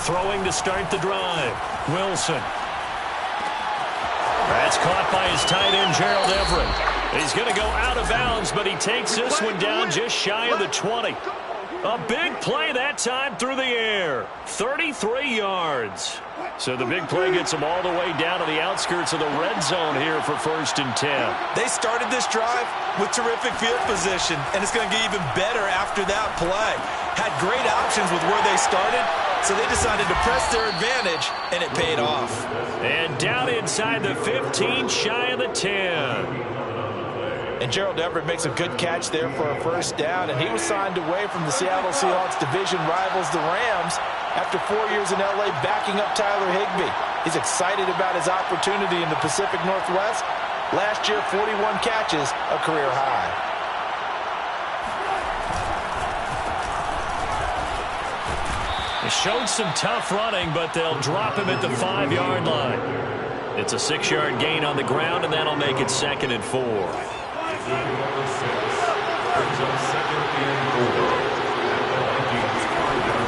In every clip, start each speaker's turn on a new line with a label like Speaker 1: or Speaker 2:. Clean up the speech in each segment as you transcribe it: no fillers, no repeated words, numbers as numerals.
Speaker 1: Throwing to start the drive. Wilson. That's caught by his tight end, Gerald Everett. He's going to go out of bounds, but he takes this one down just shy of the 20. A big play that time through the air. 33 yards. So the big play gets them all the way down to the outskirts of the red zone here for 1st and 10.
Speaker 2: They started this drive with terrific field position, and it's going to get even better after that play. Had great options with where they started, so they decided to press their advantage, and it paid off.
Speaker 1: And down inside the 15, shy of the 10.
Speaker 2: And Gerald Everett makes a good catch there for a 1st down, and he was signed away from the Seattle Seahawks division rivals, the Rams, after 4 years in L.A. backing up Tyler Higbee. He's excited about his opportunity in the Pacific Northwest. Last year, 41 catches, a career high.
Speaker 1: They showed some tough running, but they'll drop him at the 5-yard line. It's a 6-yard gain on the ground, and that'll make it 2nd and 4.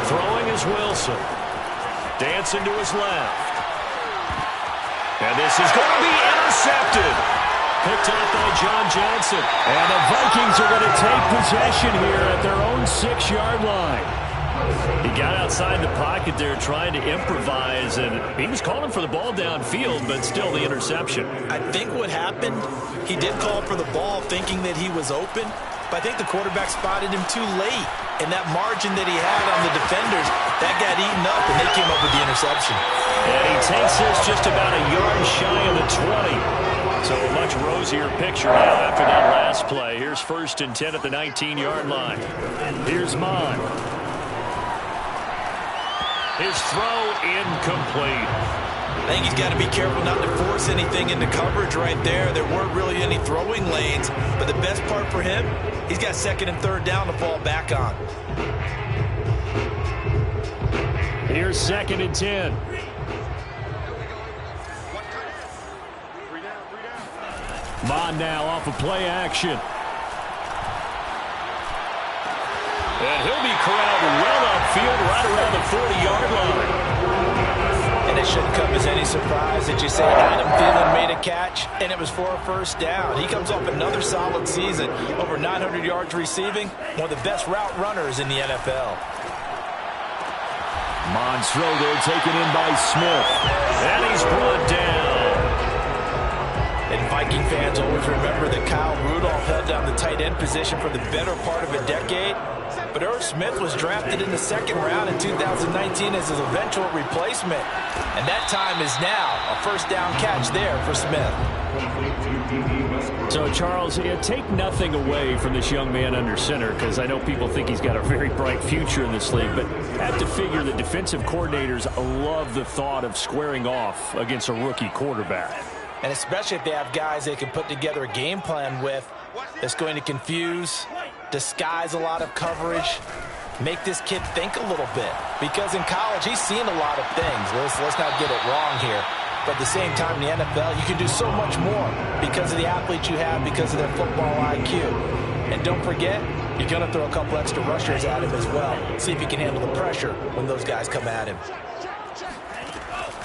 Speaker 1: Throwing is Wilson. Dancing to his left. And this is going to be intercepted. Picked off by John Johnson. And the Vikings are going to take possession here at their own 6-yard line. He got outside the pocket there trying to improvise, and he was calling for the ball downfield, but still the interception.
Speaker 2: I think what happened, he did call for the ball thinking that he was open, but I think the quarterback spotted him too late. And that margin that he had on the defenders, that got eaten up, and they came up with the interception.
Speaker 1: And he takes this just about a yard shy of the 20. So a much rosier picture now after that last play. Here's 1st and 10 at the 19-yard line. Here's Mon. His throw incomplete.
Speaker 2: I think he's got to be careful not to force anything into coverage right there. There weren't really any throwing lanes, but the best part for him, he's got 2nd and 3rd down to fall back on.
Speaker 1: Here's 2nd and 10. Mon now off of play action. And he'll be corralled well upfield right around the 40-yard line.
Speaker 2: And it shouldn't come as any surprise that you say Adam Thielen made a catch, and it was for a 1st down. He comes off another solid season, over 900 yards receiving, one of the best route runners in the NFL.
Speaker 1: Mon's throw there taken in by Smith. And he's brought down.
Speaker 2: And Viking fans always remember that Kyle Rudolph held down the tight end position for the better part of a decade. But Irv Smith was drafted in the 2nd round in 2019 as his eventual replacement. And that time is now. A 1st down catch there for Smith.
Speaker 1: So, Charles, take nothing away from this young man under center, because I know people think he's got a very bright future in this league, but have to figure that defensive coordinators love the thought of squaring off against a rookie quarterback.
Speaker 2: And especially if they have guys they can put together a game plan with that's going to confuse, disguise a lot of coverage, make this kid think a little bit. Because in college, he's seen a lot of things. Let's not get it wrong here. But at the same time, in the NFL, you can do so much more because of the athletes you have, because of their football IQ. And don't forget, you're going to throw a couple extra rushers at him as well. See if he can handle the pressure when those guys come at him.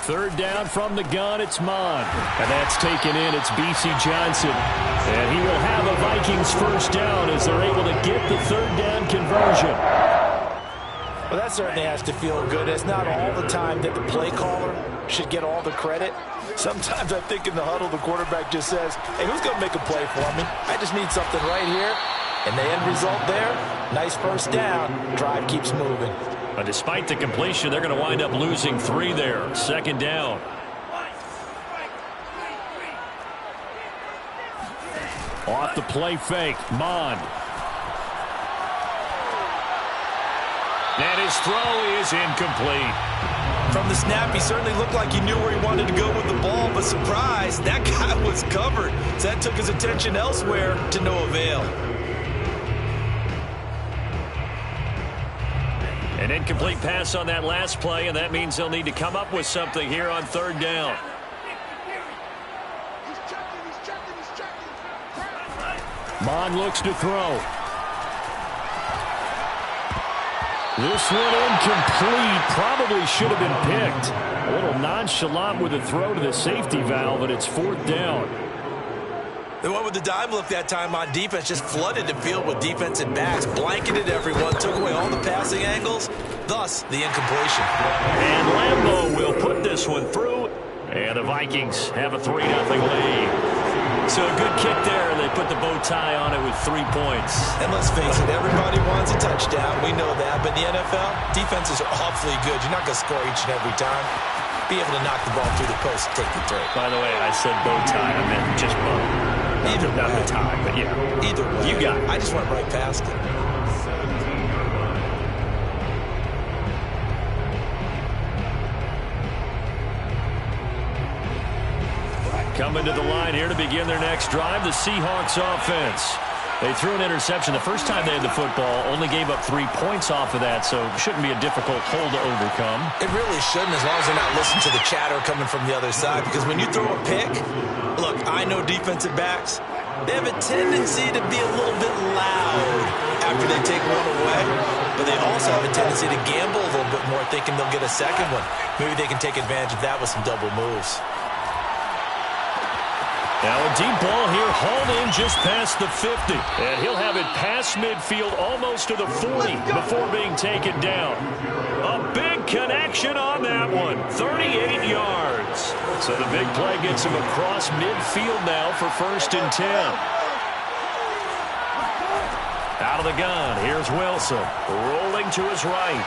Speaker 1: 3rd down from the gun, it's Mon. And that's taken in, it's B.C. Johnson. And he will have a Vikings 1st down as they're able to get the 3rd down conversion.
Speaker 2: Well, that certainly has to feel good. It's not all the time that the play caller should get all the credit. Sometimes I think in the huddle, the quarterback just says, hey, who's going to make a play for me? I just need something right here. And the end result there, nice 1st down. Drive keeps moving.
Speaker 1: Despite the completion, they're going to wind up losing 3 there. 2nd down. Off the play fake, Mon. And his throw is incomplete.
Speaker 2: From the snap, he certainly looked like he knew where he wanted to go with the ball, but surprise, that guy was covered. So that took his attention elsewhere to no avail.
Speaker 1: An incomplete pass on that last play, and that means they'll need to come up with something here on 3rd down. Mon looks to throw. This one incomplete. Probably should have been picked. A little nonchalant with a throw to the safety valve, and it's 4th down.
Speaker 2: They went with the dime look that time on defense, just flooded the field with defensive backs, blanketed everyone, took away all the passing angles, thus the incompletion.
Speaker 1: And Lambeau will put this one through, and the Vikings have a 3-0 lead. So a good kick there. They put the bow tie on it with 3 points.
Speaker 2: And let's face it, everybody wants a touchdown. We know that. But in the NFL, defenses are awfully good. You're not going to score each and every time. Be able to knock the ball through the post and take the throw.
Speaker 1: By the way, I said bow tie. I meant just bow.
Speaker 2: Either way.
Speaker 1: Not the tie, but yeah.
Speaker 2: Either way.
Speaker 1: You got it.
Speaker 2: I just went right past it.
Speaker 1: Coming to the line here to begin their next drive, the Seahawks offense. They threw an interception the first time they had the football, only gave up 3 points off of that, so it shouldn't be a difficult hole to overcome.
Speaker 2: It really shouldn't, as long as they're not listening to the chatter coming from the other side, because when you throw a pick, look, I know defensive backs, they have a tendency to be a little bit loud after they take one away, but they also have a tendency to gamble a little bit more, thinking they'll get a second one. Maybe they can take advantage of that with some double moves.
Speaker 1: Now a deep ball here, hauled in just past the 50. And he'll have it past midfield almost to the 40 before being taken down. A big connection on that one, 38 yards. So the big play gets him across midfield now for 1st and 10. Out of the gun, here's Wilson, rolling to his right.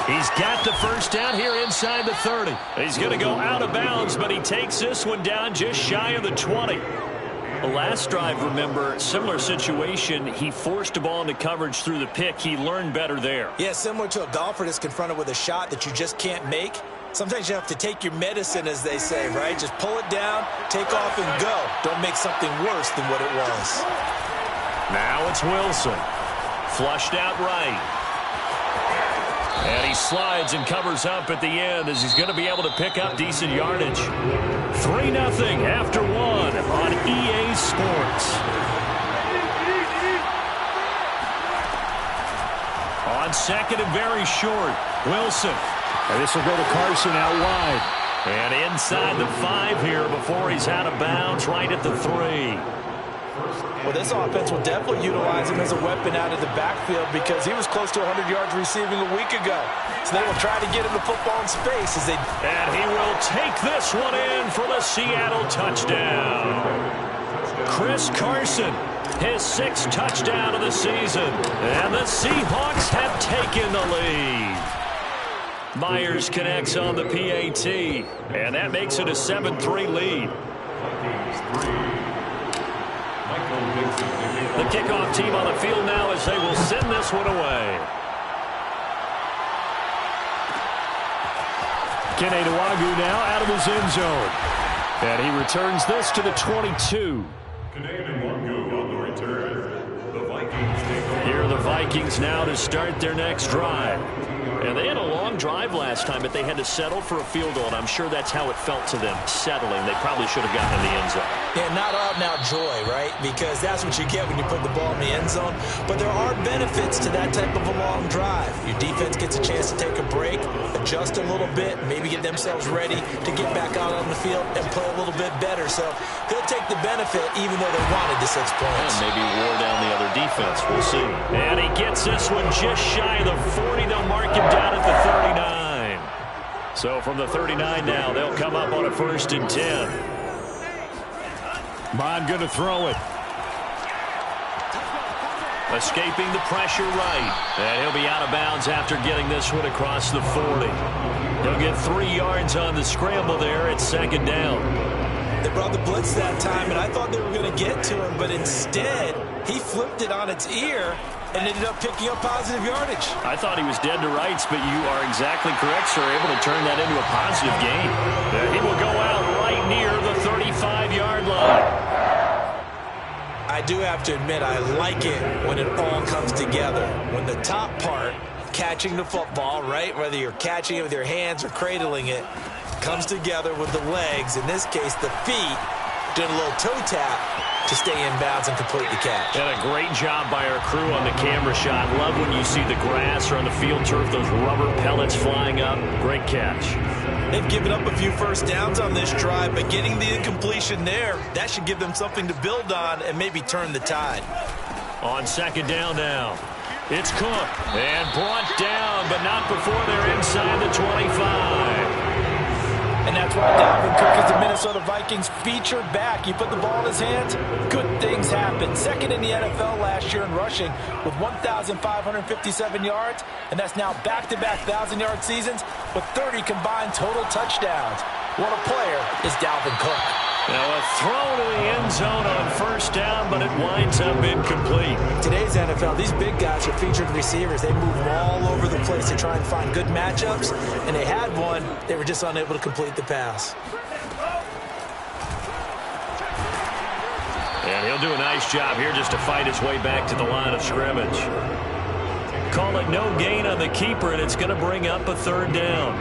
Speaker 1: He's got the first down here inside the 30. He's going to go out of bounds, but he takes this one down just shy of the 20. The last drive, remember, similar situation. He forced a ball into coverage through the pick. He learned better there.
Speaker 2: Yeah, similar to a golfer that's confronted with a shot that you just can't make. Sometimes you have to take your medicine, as they say, right? Just pull it down, take off, and go. Don't make something worse than what it was.
Speaker 1: Now it's Wilson. Flushed out right. And he slides and covers up at the end as he's going to be able to pick up decent yardage. 3-0 after 1 on EA Sports. On 2nd and very short, Wilson. And this will go to Carson out wide. And inside the 5 here before he's out of bounds right at the 3.
Speaker 2: Well, this offense will definitely utilize him as a weapon out of the backfield because he was close to 100 yards receiving a week ago. So they will try to get him the football in space as they...
Speaker 1: And he will take this one in for the Seattle touchdown. Chris Carson, his 6th touchdown of the season. And the Seahawks have taken the lead. Myers connects on the PAT. And that makes it a 7-3 lead. The kickoff team on the field now as they will send this one away. Keneduagu now out of his end zone. And he returns this to the 22.
Speaker 3: Keneduagu on the return. The Vikings take over.
Speaker 1: Here are the Vikings now to start their next drive. And they had a long drive last time, but they had to settle for a field goal, and I'm sure that's how it felt to them, settling. They probably should have gotten in the end zone.
Speaker 2: Yeah, not out-and-out joy, right? Because that's what you get when you put the ball in the end zone. But there are benefits to that type of a long drive. Your defense gets a chance to take a break, adjust a little bit, maybe get themselves ready to get back out on the field and play a little bit better. So they'll take the benefit even though they wanted the 6 points.
Speaker 1: And maybe wore down the other defense. We'll see. And he gets this one just shy of the 40. They'll mark him down at the 39. So from the 39 now, they'll come up on a 1st and 10. Bond going to throw it. Escaping the pressure right. And he'll be out of bounds after getting this one across the 40. He'll get 3 yards on the scramble there at 2nd down.
Speaker 2: They brought the blitz that time, and I thought they were going to get to him, but instead, he flipped it on its ear and ended up picking up positive yardage.
Speaker 1: I thought he was dead to rights, but you are exactly correct, sir. Able to turn that into a positive gain. He will go out right near the 35-yard line.
Speaker 2: I do have to admit, I like it when it all comes together. When the top part, catching the football, right, whether you're catching it with your hands or cradling it, comes together with the legs, in this case the feet, doing a little toe tap, to stay in bounds and complete the catch.
Speaker 1: And a great job by our crew on the camera shot. Love when you see the grass or on the field turf, those rubber pellets flying up. Great catch.
Speaker 2: They've given up a few first downs on this drive, but getting the incompletion there, that should give them something to build on and maybe turn the tide.
Speaker 1: On second down now, it's Cook. And brought down, but not before they're inside the 25.
Speaker 2: And that's why Dalvin Cook is the Minnesota Vikings featured back. You put the ball in his hands, good things happen. Second in the NFL last year in rushing with 1,557 yards, and that's now back-to-back 1,000-yard seasons with 30 combined total touchdowns. What a player is Dalvin Cook.
Speaker 1: Now a throw to the end zone on first down, but it winds up incomplete.
Speaker 2: Today's NFL, these big guys are featured receivers. They move all over the place to try and find good matchups, and they had one. They were just unable to complete the pass.
Speaker 1: And he'll do a nice job here just to fight his way back to the line of scrimmage. Call it no gain on the keeper, and it's going to bring up a third down.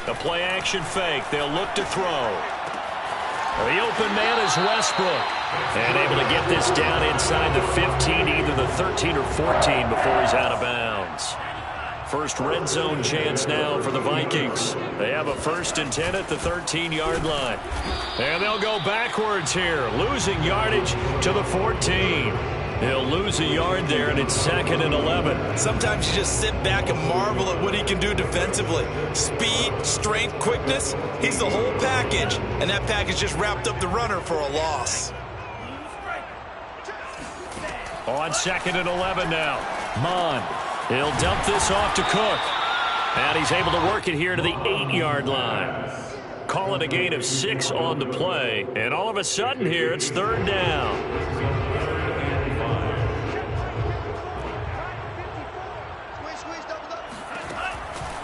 Speaker 1: The play-action fake. They'll look to throw. The open man is Westbrook. And able to get this down inside the 15, either the 13 or 14 before he's out of bounds. First red zone chance now for the Vikings. They have a 1st and 10 at the 13-yard line. And they'll go backwards here, losing yardage to the 14. He'll lose a yard there, and it's 2nd and 11.
Speaker 2: Sometimes you just sit back and marvel at what he can do defensively. Speed, strength, quickness, he's the whole package. And that package just wrapped up the runner for a loss.
Speaker 1: On 2nd and 11 now. Mon. He'll dump this off to Cook. And he's able to work it here to the 8-yard line. Call it a gain of 6 on the play. And all of a sudden here, it's 3rd down.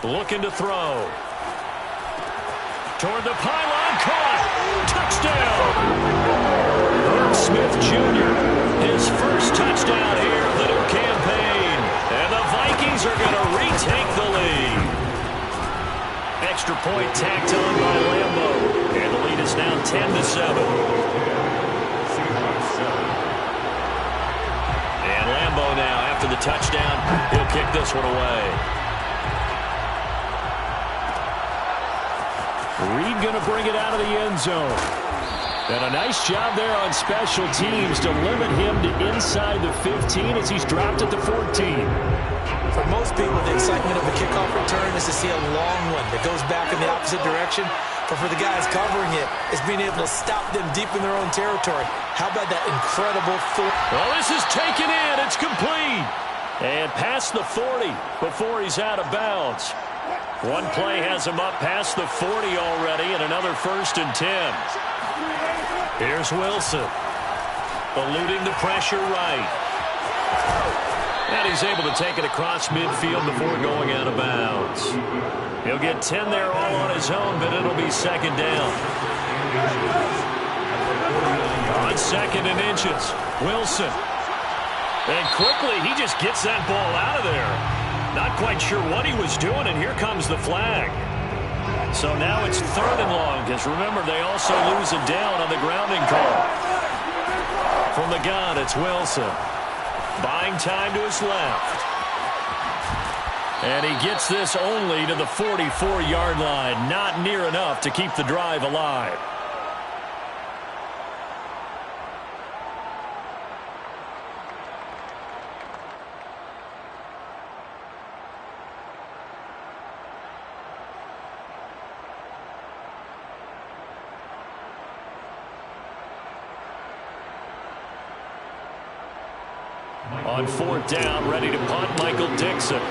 Speaker 1: Looking to throw. Toward the pylon, caught. Touchdown. Herb Smith Jr., his first touchdown here of the new campaign. And the Vikings are going to retake the lead. Extra point tacked on by Lambo. And the lead is now 10-7. And Lambo now, after the touchdown, he'll kick this one away. Reed going to bring it out of the end zone. And a nice job there on special teams to limit him to inside the 15 as he's dropped at the 14.
Speaker 2: For most people, the excitement of a kickoff return is to see a long one that goes back in the opposite direction. But for the guys covering it, it's being able to stop them deep in their own territory. How about that incredible
Speaker 1: Well, this is taken in. It's complete. And past the 40 before he's out of bounds. One play has him up past the 40 already, and another 1st and 10. Here's Wilson. Eluding the pressure right. And he's able to take it across midfield before going out of bounds. He'll get 10 there all on his own, but it'll be 2nd down. On 2nd and inches, Wilson. And quickly, he just gets that ball out of there. Not quite sure what he was doing, and here comes the flag. So now it's 3rd and long, because remember, they also lose a down on the grounding call. From the gun, it's Wilson. Buying time to his left. And he gets this only to the 44-yard line. Not near enough to keep the drive alive. On 4th down, ready to punt, Michael Dixon.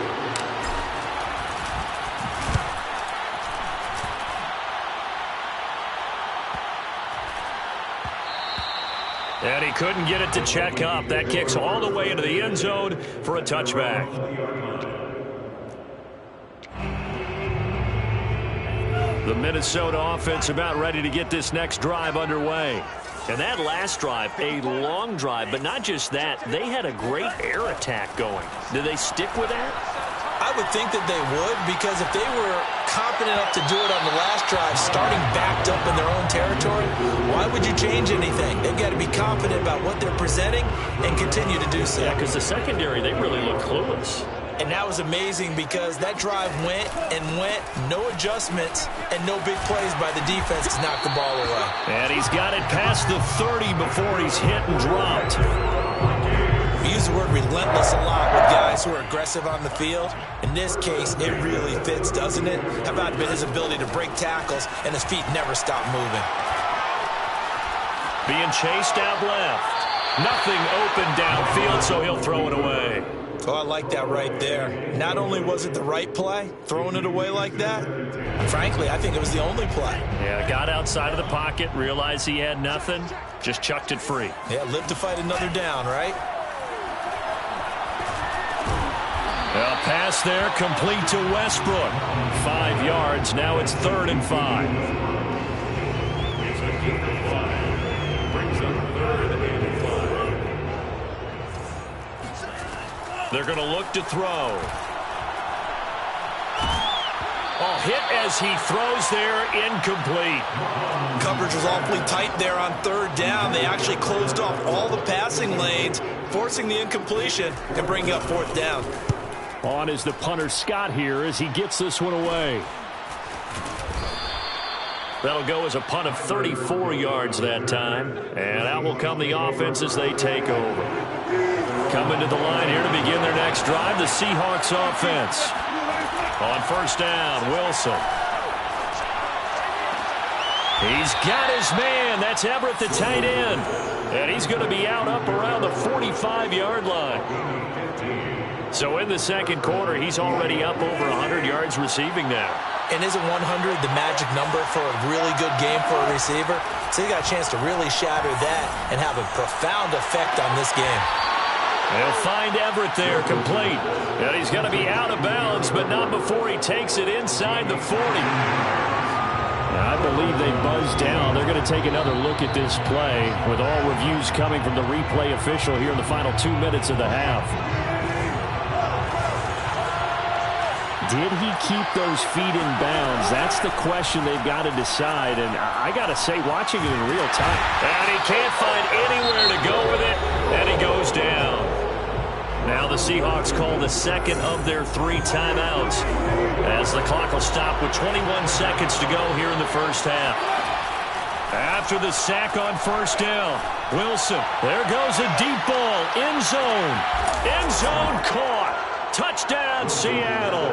Speaker 1: And he couldn't get it to check up. That kicks all the way into the end zone for a touchback. The Minnesota offense about ready to get this next drive underway. And that last drive, a long drive, but not just that. They had a great air attack going. Do they stick with that?
Speaker 2: I would think that they would, because if they were confident enough to do it on the last drive, starting backed up in their own territory, why would you change anything? They've got to be confident about what they're presenting and continue to do so.
Speaker 1: Yeah, because the secondary, they really look clueless.
Speaker 2: And that was amazing because that drive went and went, no adjustments, and no big plays by the defense to knock the ball away.
Speaker 1: And he's got it past the 30 before he's hit and dropped.
Speaker 2: We use the word relentless a lot with guys who are aggressive on the field. In this case, it really fits, doesn't it? How about his ability to break tackles and his feet never stop moving?
Speaker 1: Being chased out left. Nothing open downfield, so he'll throw it away.
Speaker 2: Oh, I like that right there. Not only was it the right play, throwing it away like that, frankly, I think it was the only play.
Speaker 1: Yeah, got outside of the pocket, realized he had nothing, just chucked it free.
Speaker 2: Yeah, live to fight another down, right?
Speaker 1: A pass there, complete to Westbrook. 5 yards, now it's 3rd and 5. They're going to look to throw. Oh, hit as he throws there, incomplete.
Speaker 2: Coverage was awfully tight there on 3rd down. They actually closed off all the passing lanes, forcing the incompletion and bringing up 4th down.
Speaker 1: On is the punter Scott here as he gets this one away. That'll go as a punt of 34 yards that time. And out will come the offense as they take over. Coming to the line here to begin their next drive, the Seahawks offense. On 1st down, Wilson. He's got his man. That's Everett, the tight end. And he's going to be out up around the 45-yard line. So in the second quarter, he's already up over 100 yards receiving now.
Speaker 2: And isn't 100 the magic number for a really good game for a receiver? So he got a chance to really shatter that and have a profound effect on this game.
Speaker 1: They'll find Everett there, complete. And he's going to be out of bounds, but not before he takes it inside the 40. I believe they buzzed down. They're going to take another look at this play with all reviews coming from the replay official here in the final 2 minutes of the half. Did he keep those feet in bounds? That's the question they've got to decide. And I got to say, watching it in real time, and he can't find anywhere to go with it, and he goes down. Now the Seahawks call the second of their 3 timeouts as the clock will stop with 21 seconds to go here in the first half. After the sack on 1st down, Wilson, there goes a deep ball, end zone. End zone caught. Touchdown, Seattle.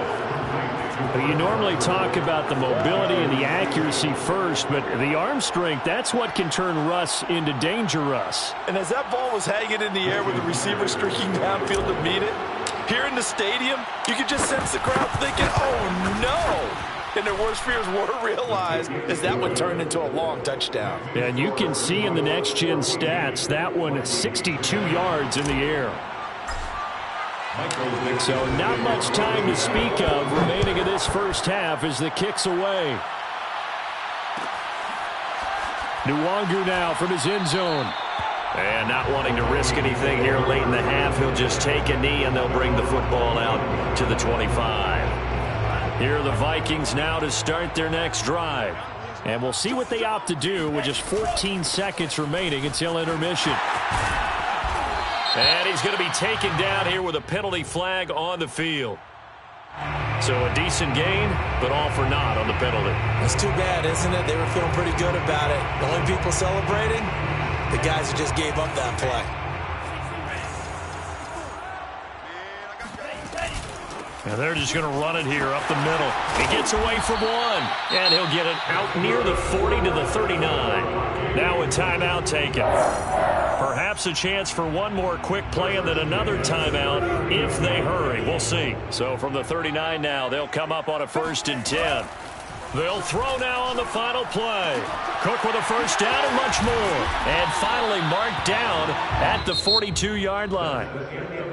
Speaker 1: You normally talk about the mobility and the accuracy first, but the arm strength, that's what can turn Russ into Danger Russ.
Speaker 2: And as that ball was hanging in the air with the receiver streaking downfield to meet it, here in the stadium, you could just sense the crowd thinking, oh, no. And their worst fears were realized as that one turned into a long touchdown.
Speaker 1: And you can see in the next-gen stats, that one 62 yards in the air. So not much time to speak of remaining in this first half as the kick's away. Nwangu now from his end zone. And not wanting to risk anything here late in the half, he'll just take a knee and they'll bring the football out to the 25. Here are the Vikings now to start their next drive. And we'll see what they opt to do with just 14 seconds remaining until intermission. And he's going to be taken down here with a penalty flag on the field. So a decent gain, but all for naught on the penalty.
Speaker 2: It's too bad, isn't it? They were feeling pretty good about it. The only people celebrating, the guys who just gave up that play.
Speaker 1: And they're just going to run it here up the middle. He gets away from one, and he'll get it out near the 40 to the 39. Now a timeout taken. Perhaps a chance for one more quick play and then another timeout if they hurry. We'll see. So from the 39 now, they'll come up on a 1st and 10. They'll throw now on the final play. Cook with a 1st down and much more. And finally marked down at the 42-yard line.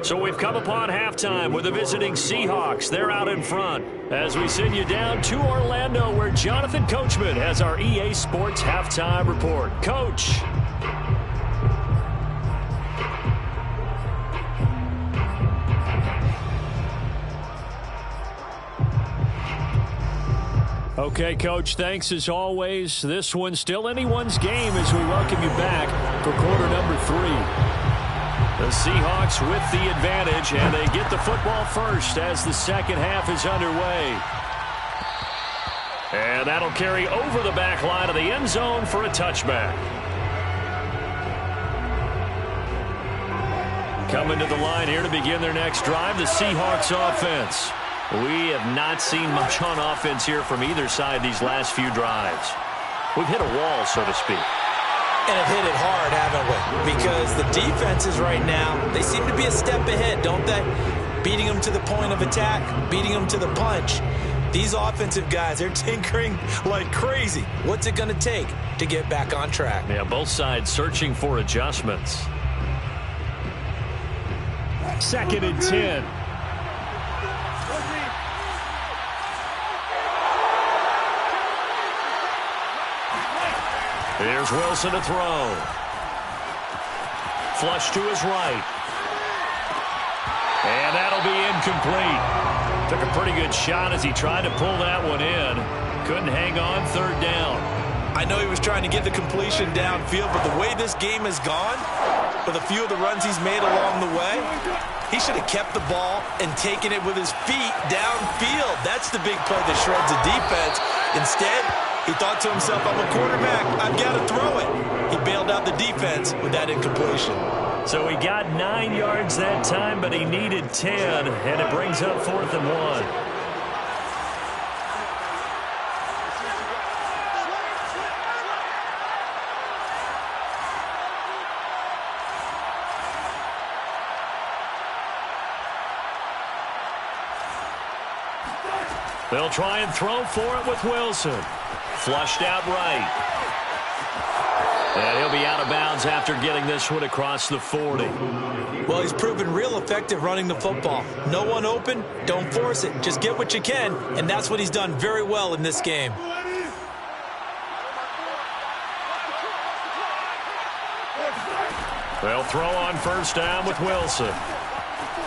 Speaker 1: So we've come upon halftime with the visiting Seahawks. They're out in front as we send you down to Orlando where Jonathan Coachman has our EA Sports Halftime Report. Coach. Okay, Coach, thanks as always. This one's still anyone's game as we welcome you back for quarter number 3. The Seahawks with the advantage, and they get the football first as the second half is underway. And that'll carry over the back line of the end zone for a touchback. Coming to the line here to begin their next drive, the Seahawks offense. We have not seen much on offense here from either side these last few drives. We've hit a wall, so to speak.
Speaker 2: And have hit it hard, haven't we? Because the defenses right now, they seem to be a step ahead, don't they? Beating them to the point of attack, beating them to the punch. These offensive guys, they're tinkering like crazy. What's it going to take to get back on track?
Speaker 1: Yeah, both sides searching for adjustments. 2nd and 10. Here's Wilson to throw. Flush to his right. And that'll be incomplete. Took a pretty good shot as he tried to pull that one in. Couldn't hang on, 3rd down.
Speaker 2: I know he was trying to get the completion downfield, but the way this game has gone, with a few of the runs he's made along the way, he should have kept the ball and taken it with his feet downfield. That's the big play that shreds the defense. Instead, he thought to himself, I'm a quarterback, I've got to throw it. He bailed out the defense with that incompletion.
Speaker 1: So he got 9 yards that time, but he needed 10, and it brings up 4th and 1. They'll try and throw for it with Wilson. Flushed out right. And he'll be out of bounds after getting this one across the 40.
Speaker 2: Well, he's proven real effective running the football. No one open, don't force it. Just get what you can, and that's what he's done very well in this game.
Speaker 1: They'll throw on 1st down with Wilson.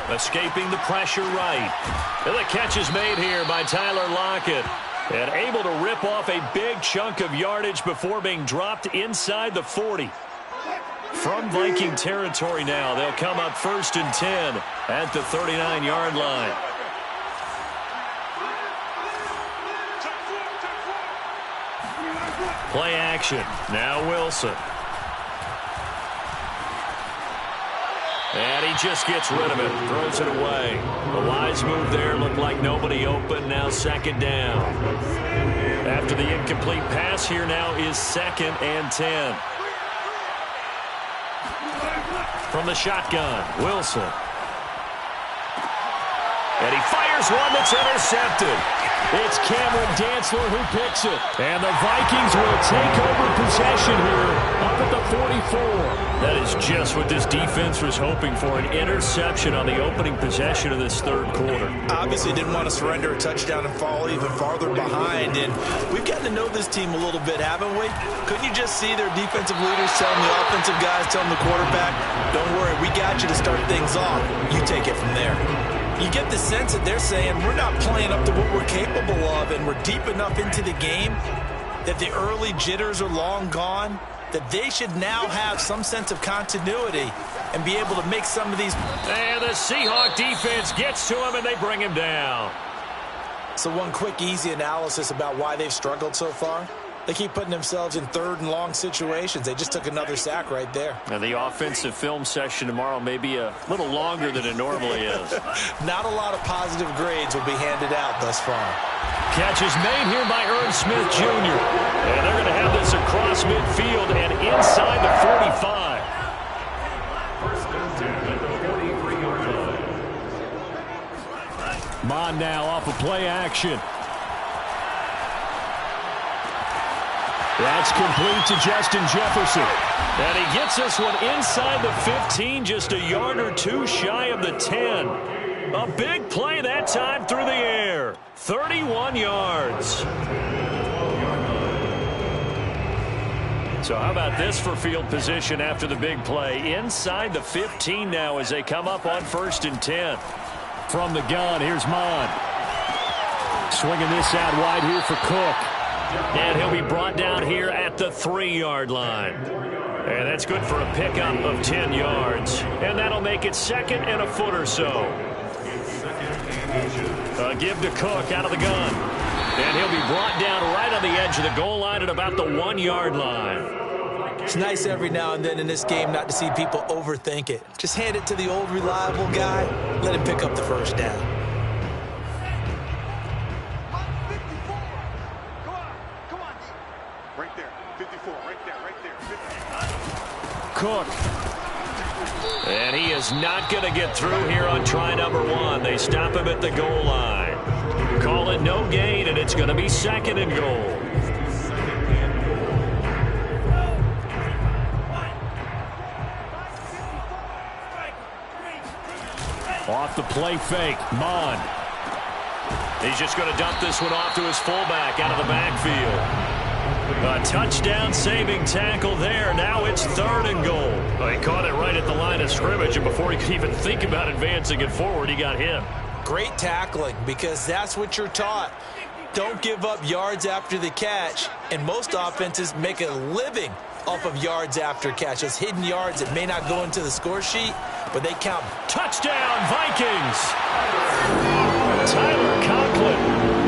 Speaker 1: Escaping the pressure right. And the catch is made here by Tyler Lockett. And able to rip off a big chunk of yardage before being dropped inside the 40. From Viking territory now, they'll come up 1st and 10 at the 39-yard line. Play action. Now Wilson. And he just gets rid of it, throws it away. A wise move there, looked like nobody open, now 2nd down. After the incomplete pass, here now is 2nd and 10. From the shotgun, Wilson. And he fires one that's intercepted. It's Cameron Dantzler who picks it. And the Vikings will take over possession here up at the 44. That is just what this defense was hoping for, an interception on the opening possession of this 3rd quarter.
Speaker 2: Obviously didn't want to surrender a touchdown and fall even farther behind. And we've gotten to know this team a little bit, haven't we? Couldn't you just see their defensive leaders telling the offensive guys, telling the quarterback, don't worry, we got you to start things off. You take it from there. You get the sense that they're saying we're not playing up to what we're capable of, and we're deep enough into the game that the early jitters are long gone, that they should now have some sense of continuity and be able to make some of these.
Speaker 1: And the Seahawk defense gets to him, and they bring him down.
Speaker 2: So one quick, easy analysis about why they've struggled so far. They keep putting themselves in 3rd and long situations. They just took another sack right there.
Speaker 1: And the offensive film session tomorrow may be a little longer than it normally is.
Speaker 2: Not a lot of positive grades will be handed out thus far.
Speaker 1: Catch is made here by Ern Smith Jr. And they're going to have this across midfield and inside the 45.
Speaker 3: 1st and 10 at the 43-yard line.
Speaker 1: Mon now off of play action. That's complete to Justin Jefferson. And he gets this one inside the 15, just a yard or two shy of the 10. A big play that time through the air. 31 yards. So how about this for field position after the big play? Inside the 15 now as they come up on 1st and 10. From the gun, here's Mon. Swinging this out wide here for Cook. And he'll be brought down here at the 3-yard line. And that's good for a pickup of 10 yards. And that'll make it second and a foot or so. A give to Cook out of the gun. And he'll be brought down right on the edge of the goal line at about the 1-yard line.
Speaker 2: It's nice every now and then in this game not to see people overthink it. Just hand it to the old reliable guy. Let him pick up the first down.
Speaker 1: Cook. And he is not going to get through here on try number 1. They stop him at the goal line. Call it no gain, and it's going to be second and goal. Off the play fake, Mon. He's just going to dump this one off to his fullback out of the backfield. A touchdown-saving tackle there. Now it's third and goal. Well, he caught it right at the line of scrimmage, and before he could even think about advancing it forward, he got hit.
Speaker 2: Great tackling, because that's what you're taught. Don't give up yards after the catch, and most offenses make a living off of yards after catch. Those hidden yards that may not go into the score sheet, but they count.
Speaker 1: Touchdown, Vikings! Tyler Conklin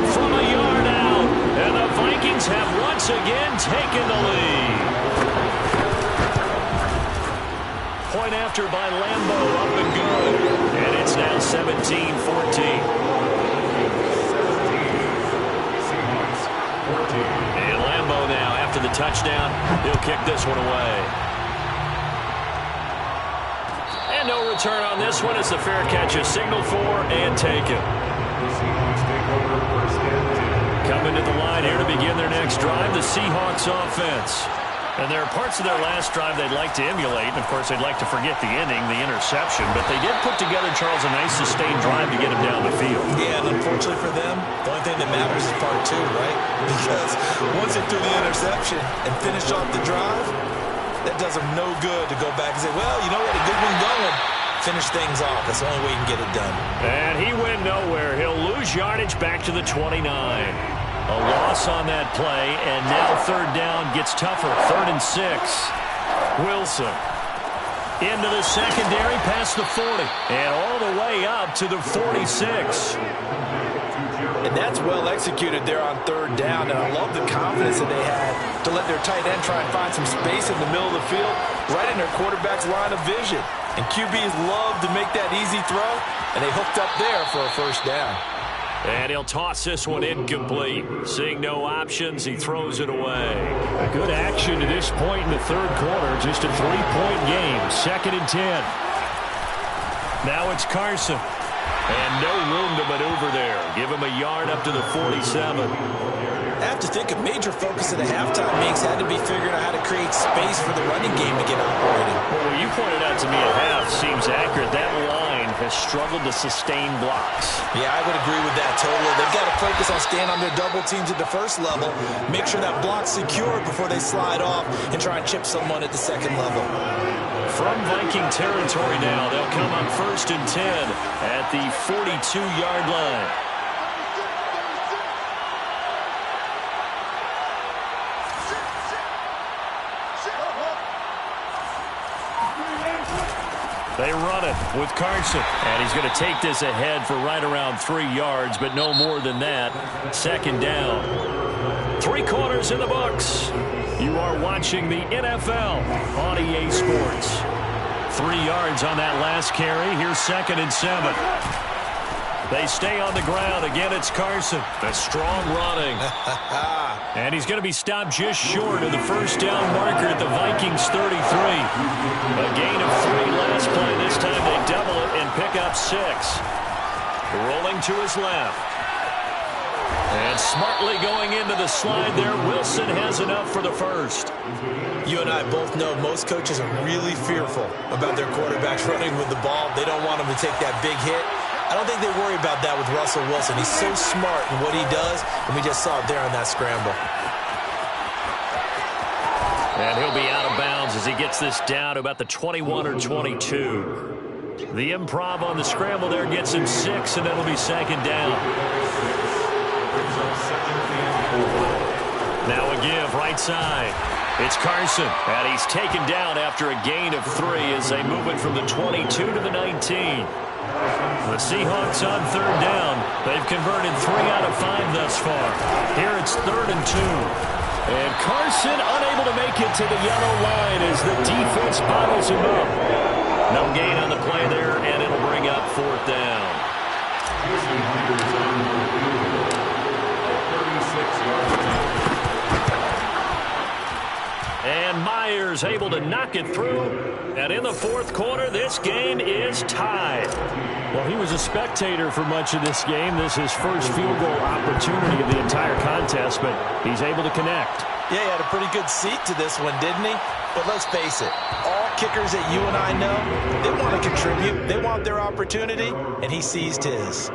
Speaker 1: from a yard out, and the Vikings have once again taken the lead. Point after by Lambo, up and good. And it's now 17-14. And Lambo now, after the touchdown, he'll kick this one away. And no return on this one as the fair catch is signaled for and taken. Coming to the line here to begin their next drive, the Seahawks offense. And there are parts of their last drive they'd like to emulate. And, of course, they'd like to forget the inning, the interception. But they did put together, Charles, a nice sustained drive to get him down the field.
Speaker 2: Yeah, and unfortunately for them, the only thing that matters is part 2, right? Because once they threw the interception and finished off the drive, that does them no good to go back and say, well, you know what, a good one going. Finish things off. That's the only way you can get it done.
Speaker 1: And he went nowhere. He'll lose yardage back to the 29. A loss on that play, and now third down gets tougher. 3rd and 6. Wilson into the secondary past the 40, and all the way up to the 46.
Speaker 2: And that's well executed there on 3rd down, and I love the confidence that they had to let their tight end try and find some space in the middle of the field, right in their quarterback's line of vision. And QBs love to make that easy throw, and they hooked up there for a first down.
Speaker 1: And he'll toss this one incomplete. Seeing no options, he throws it away. A good action to this point in the third quarter. Just a 3-point game. 2nd and 10. Now it's Carson. And no room to maneuver there. Give him a yard up to the 47.
Speaker 2: I have to think a major focus of the halftime meetings had to be figuring out how to create space for the running game to get operating.
Speaker 1: Well, what you pointed out to me at half seems accurate. That line has struggled to sustain blocks.
Speaker 2: Yeah, I would agree with that totally. They've got to focus on staying on their double teams at the first level, make sure that block's secure before they slide off and try and chip someone at the second level.
Speaker 1: From Viking territory now, they'll come on 1st and 10 at the 42-yard line. They run it with Carson. And he's going to take this ahead for right around 3 yards, but no more than that. 2nd down. 3 quarters in the books. You are watching the NFL on EA Sports. 3 yards on that last carry. Here's 2nd and 7. They stay on the ground. Again, it's Carson. The strong running. And he's going to be stopped just short of the first down marker at the Vikings 33. A gain of 3 last play. This time they double it and pick up 6. Rolling to his left. And smartly going into the slide there. Wilson has enough for the first.
Speaker 2: You and I both know most coaches are really fearful about their quarterbacks running with the ball. They don't want them to take that big hit. I don't think they worry about that with Russell Wilson. He's so smart in what he does, and we just saw it there on that scramble.
Speaker 1: And he'll be out of bounds as he gets this down to about the 21 or 22. The improv on the scramble there gets him 6, and that'll be 2nd down. Now a give right side. It's Carson, and he's taken down after a gain of 3 as they move it from the 22 to the 19. The Seahawks on third down. They've converted 3 out of 5 thus far. Here it's 3rd and 2. And Carson unable to make it to the yellow line as the defense bottles him up. No gain on the play there, and it'll bring up 4th down. 36 yards. And Myers able to knock it through. And in the 4th quarter, this game is tied.
Speaker 4: Well, he was a spectator for much of this game. This is his first field goal opportunity of the entire contest, but he's able to connect.
Speaker 2: Yeah, he had a pretty good seat to this one, didn't he? But let's face it, all kickers that you and I know, they want to contribute. They want their opportunity, and he seized his.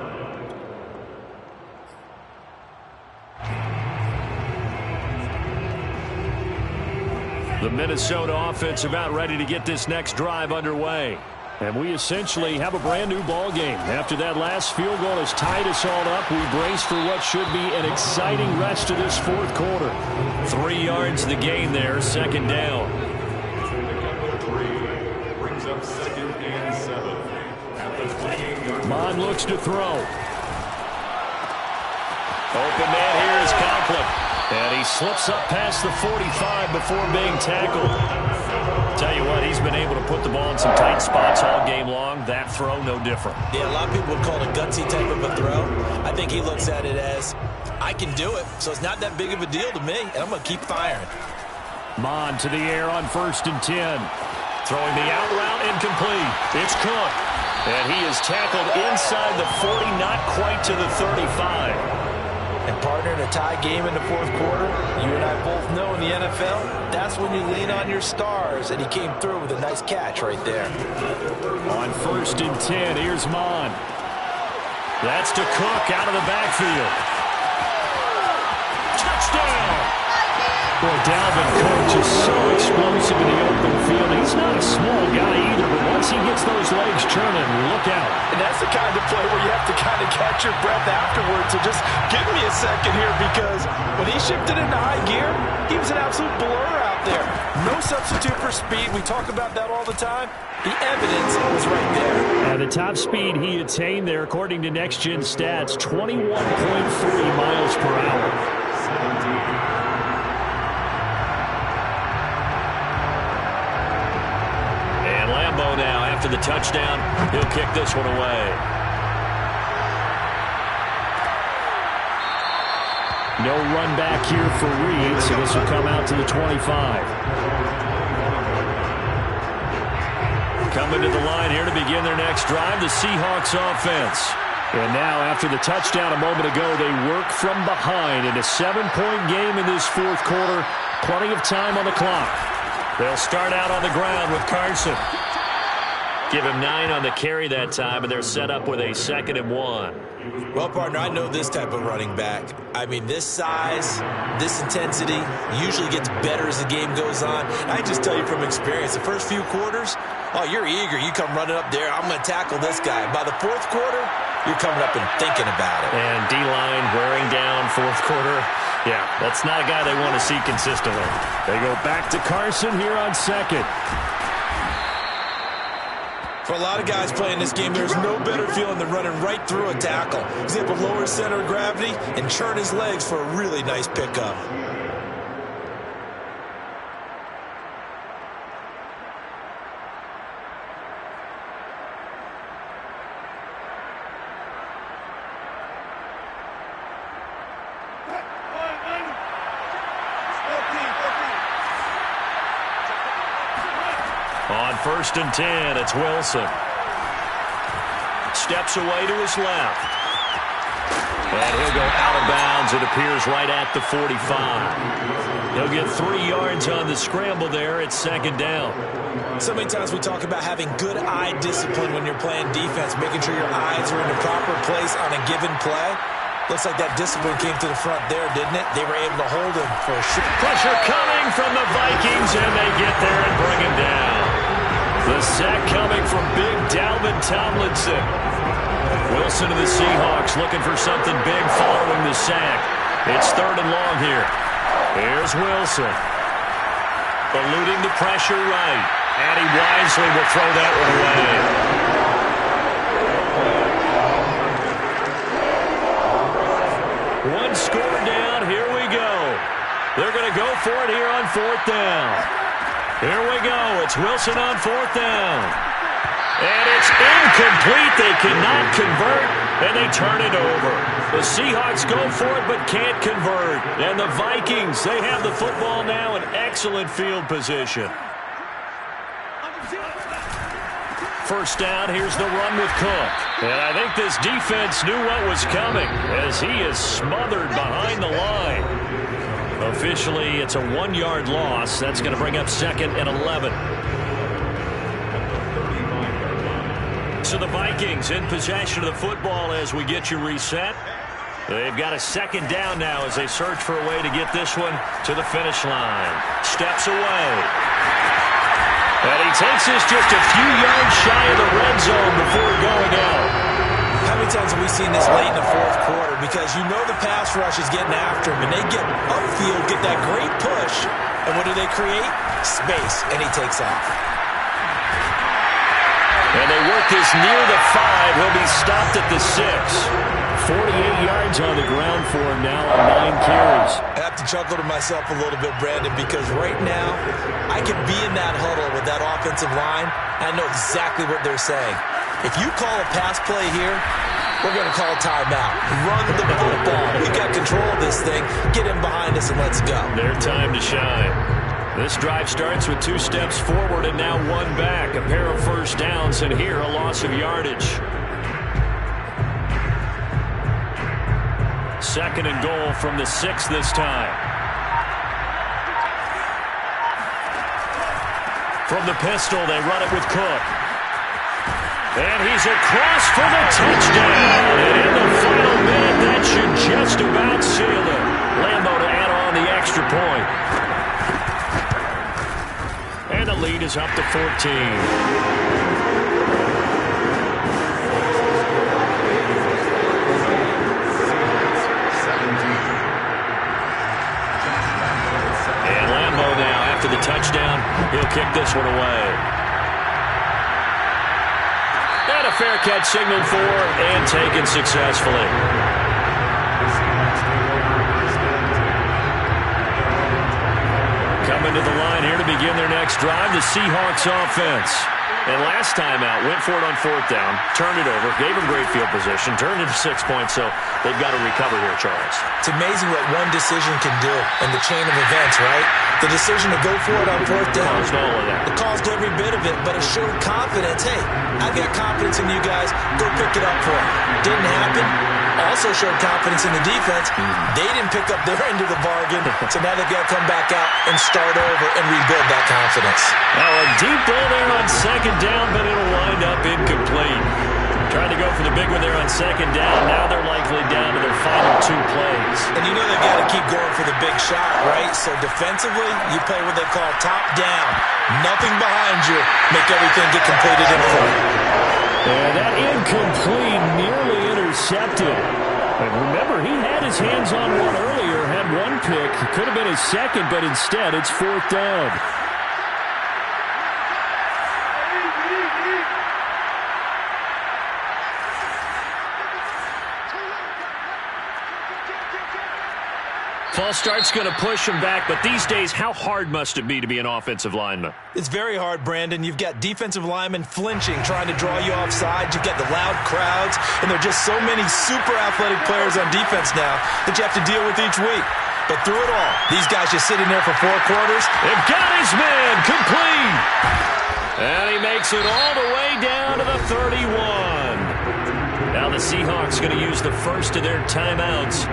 Speaker 1: The Minnesota offense about ready to get this next drive underway.
Speaker 4: And we essentially have a brand new ball game. After that last field goal has tied us all up, we brace for what should be an exciting rest of this 4th quarter.
Speaker 1: 3 yards the gain there, 2nd down.
Speaker 3: Brings up 2nd and 7. At the 28-yard line.
Speaker 4: Mon looks to throw.
Speaker 1: Open man here is Conklin. And he slips up past the 45 before being tackled. Tell you what, he's been able to put the ball in some tight spots all game long. That throw, no different.
Speaker 2: Yeah, a lot of people would call it a gutsy type of a throw. I think he looks at it as, I can do it, so it's not that big of a deal to me, and I'm going to keep firing.
Speaker 4: Mon to the air on 1st and 10.
Speaker 1: Throwing the out route incomplete. It's Cook. And he is tackled inside the 40, not quite to the 35.
Speaker 2: And partner, in a tie game in the 4th quarter, you and I both know in the NFL, that's when you lean on your stars, and he came through with a nice catch right there.
Speaker 4: On 1st and 10, here's Mon.
Speaker 1: That's to Cook out of the backfield. Touchdown!
Speaker 4: Boy, Dalvin Cook just so explosive in the open field. He's not a small guy either, but once he gets those legs churning, look out.
Speaker 2: And that's the kind of play where you have to kind of catch your breath afterwards. So just give me a second here, because when he shifted into high gear, he was an absolute blur out there. No substitute for speed. We talk about that all the time. The evidence was right there.
Speaker 4: The top speed he attained there, according to Next Gen Stats, 21.3 miles per hour.
Speaker 3: 17.
Speaker 1: Now after the touchdown, he'll kick this one away.
Speaker 4: No run back here for Reed, so this will come out to the 25.
Speaker 1: Coming to the line here to begin their next drive, the Seahawks offense.
Speaker 4: And now after the touchdown a moment ago, they work from behind in a 7-point game in this 4th quarter. Plenty of time on the clock.
Speaker 1: They'll start out on the ground with Carson. Give him 9 on the carry that time, and they're set up with a 2nd and 1.
Speaker 2: Well, partner, I know this type of running back. I mean, this size, this intensity usually gets better as the game goes on. I just tell you from experience, the first few quarters, oh, you're eager. You come running up there, I'm going to tackle this guy. By the 4th quarter, you're coming up and thinking about it.
Speaker 1: And D-line wearing down 4th quarter. Yeah, that's not a guy they want to see consistently.
Speaker 4: They go back to Carson here on 2nd.
Speaker 2: For a lot of guys playing this game, there's no better feeling than running right through a tackle. He's able to lower his center of gravity and churn his legs for a really nice pickup.
Speaker 1: On 1st and 10, it's Wilson. Steps away to his left. And he'll go out of bounds, it appears, right at the 45. He'll get 3 yards on the scramble there. It's 2nd down.
Speaker 2: So many times we talk about having good eye discipline when you're playing defense, making sure your eyes are in the proper place on a given play. Looks like that discipline came to the front there, didn't it? They were able to hold him for a short.
Speaker 1: Pressure coming from the Vikings, and they get there and bring him down. The sack coming from Big Dalvin Tomlinson. Wilson of the Seahawks looking for something big following the sack. It's 3rd and long here. Here's Wilson. Eluding the pressure right. And he wisely will throw that one away. One score down. Here we go. They're going to go for it here on 4th down. Here we go. It's Wilson on 4th down. And it's incomplete. They cannot convert, and they turn it over. The Seahawks go for it but can't convert. And the Vikings, they have the football now in excellent field position. 1st down, here's the run with Cook. And I think this defense knew what was coming as he is smothered behind the line. Officially, it's a 1-yard loss. That's going to bring up 2nd and 11. So the Vikings in possession of the football as we get you reset. They've got a 2nd down now as they search for a way to get this one to the finish line. Steps away. And he takes this just a few yards shy of the red zone before going out.
Speaker 2: How many times have we seen this late in the 4th quarter? Because you know the pass rush is getting after him, and they get upfield, get that great push, and what do they create? Space, and he takes off.
Speaker 1: And they work this near the 5. He'll be stopped at the 6. 48 yards on the ground for him now on 9 carries.
Speaker 2: I have to chuckle to myself a little bit, Brandon, because right now I can be in that huddle with that offensive line. I know exactly what they're saying. If you call a pass play here, we're going to call a timeout. Run the football. We've got control of this thing. Get in behind us and let's go.
Speaker 1: Their time to shine. This drive starts with 2 steps forward and now 1 back. A pair of 1st downs, and here a loss of yardage. 2nd and goal from the 6 this time. From the pistol, they run it with Cook. And he's across for the touchdown. And in the final minute, that should just about seal it. Lambo to add on the extra point. And the lead is up to 14. After the touchdown, he'll kick this one away. And a fair catch signaled for and taken successfully. Coming to the line here to begin their next drive, the Seahawks offense. And last time out, went for it on 4th down, turned it over, gave them great field position, turned it to 6 points, so they've got to recover here, Charles.
Speaker 2: It's amazing what one decision can do in the chain of events, right? The decision to go for it on 4th down.
Speaker 1: Caused all of that.
Speaker 2: It caused every bit of it, but it showed confidence. Hey, I've got confidence in you guys. Go pick it up for it. Didn't happen. Also showed confidence in the defense. They didn't pick up their end of the bargain, so now they've got to come back out and start over and rebuild that confidence.
Speaker 1: Now a deep ball there on 2nd down, but it'll wind up incomplete. Trying to go for the big one there on 2nd down. Now they're likely down to their final 2 plays.
Speaker 2: And you know they've got to keep going for the big shot, right? So defensively, you play what they call top down. Nothing behind you. Make everything get completed in front.
Speaker 4: And that incomplete, nearly intercepted. And remember, he had his hands on one earlier, had 1 pick. It could have been his 2nd, but instead it's 4th down.
Speaker 1: False start's going to push him back, but these days, how hard must it be to be an offensive lineman?
Speaker 2: It's very hard, Brandon. You've got defensive linemen flinching, trying to draw you offside. You've got the loud crowds, and there are just so many super athletic players on defense now that you have to deal with each week. But through it all, these guys just sitting there for 4 quarters.
Speaker 1: They've got his man complete. And he makes it all the way down to the 31. Now the Seahawks going to use the first of their timeouts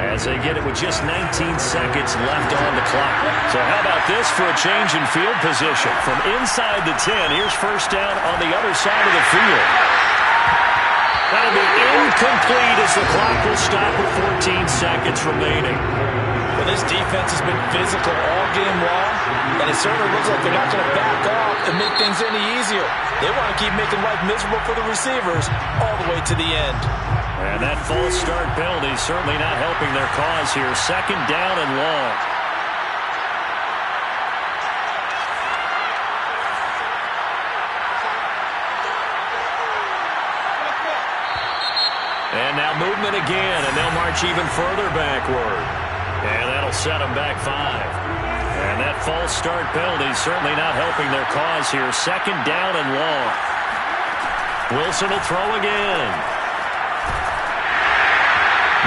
Speaker 1: as they get it with just 19 seconds left on the clock. So how about this for a change in field position? From inside the 10, here's 1st down on the other side of the field. That'll be incomplete as the clock will stop with 14 seconds remaining.
Speaker 2: Well, this defense has been physical all game long, and it certainly looks like they're not going to back off and make things any easier. They want to keep making life miserable for the receivers all the way to the end.
Speaker 4: And that false start penalty certainly not helping their cause here. Second down and long. And now movement again, and they'll march even further backward. And that'll set them back 5. And that false start penalty certainly not helping their cause here. Second down and long. Wilson will throw again.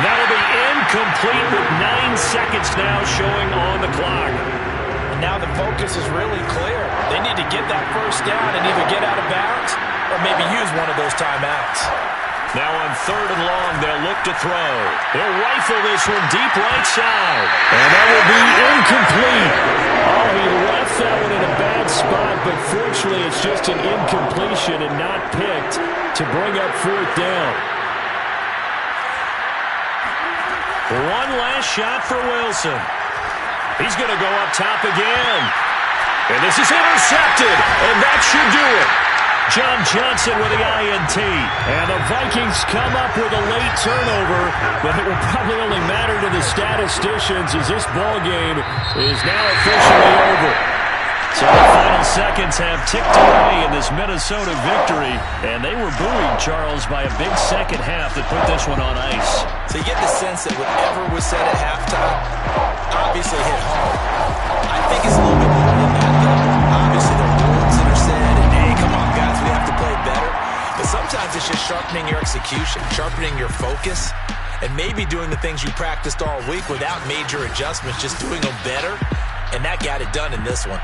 Speaker 4: That'll be incomplete with 9 seconds now showing on the clock.
Speaker 2: And now the focus is really clear. They need to get that first down and either get out of bounds or maybe use one of those timeouts.
Speaker 1: Now on third and long, they'll look to throw. They'll rifle this one deep right side.
Speaker 4: And that will be incomplete. Oh, he left that one in a bad spot, but fortunately it's just an incompletion and not picked to bring up fourth down.
Speaker 1: One last shot for Wilson. He's going to go up top again. And this is intercepted, and that should do it. John Johnson with the INT.
Speaker 4: And the Vikings come up with a late turnover, but it will probably only matter to the statisticians as this ball game is now officially over.
Speaker 1: So the final seconds have ticked away in this Minnesota victory, and they were buoyed, Charles, by a big second half that put this one on ice.
Speaker 2: So you get the sense that whatever was said at halftime obviously hit home. I think it's a little bit more than that, though. Obviously, there are words that are said, and hey, come on, guys, we have to play better. But sometimes it's just sharpening your execution, sharpening your focus, and maybe doing the things you practiced all week without major adjustments, just doing them better, and that got it done in this one.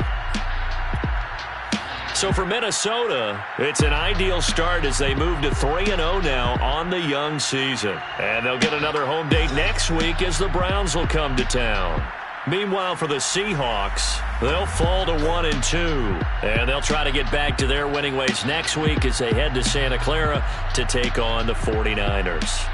Speaker 1: So for Minnesota, it's an ideal start as they move to 3-0 now on the young season. And they'll get another home date next week as the Browns will come to town. Meanwhile, for the Seahawks, they'll fall to 1-2. And they'll try to get back to their winning ways next week as they head to Santa Clara to take on the 49ers.